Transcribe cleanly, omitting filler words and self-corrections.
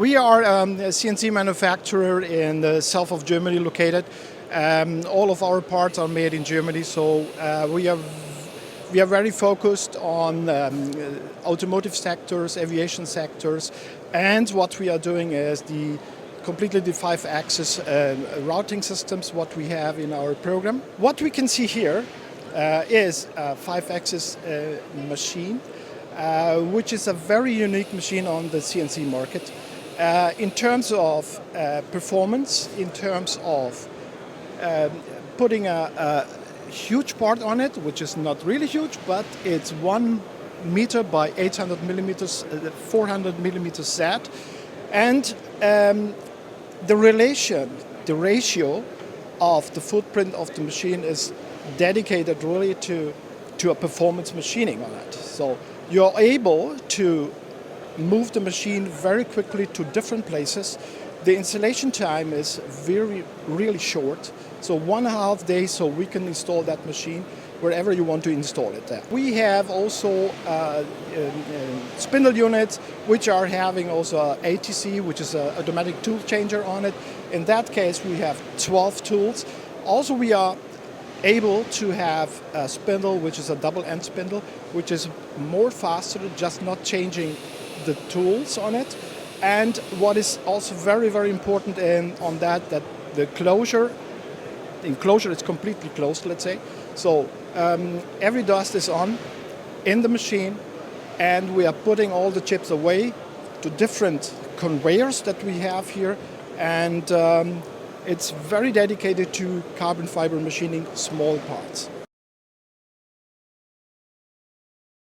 We are a CNC manufacturer in the south of Germany located. All of our parts are made in Germany, so we are very focused on automotive sectors, aviation sectors, and what we are doing is completely the 5-axis routing systems what we have in our program. What we can see here is a 5-axis machine, which is a very unique machine on the CNC market. In terms of performance, in terms of putting a huge part on it, which is not really huge, but it's 1 meter by 800 millimeters, 400 millimeters Z, and the ratio of the footprint of the machine is dedicated really to a performance machining on it. So you're able to move the machine very quickly to different places. The installation time is really short, so 1.5 days, so we can install that machine wherever you want to install it there. We have also spindle units which are having also a ATC, which is an automatic tool changer on it. In that case we have 12 tools. Also we are able to have a spindle which is a double end spindle, which is more faster, just not changing the tools on it. And what is also very important on that the enclosure is completely closed, let's say. So every dust is on in the machine, and we are putting all the chips away to different conveyors that we have here, and it's very dedicated to carbon fiber machining small parts.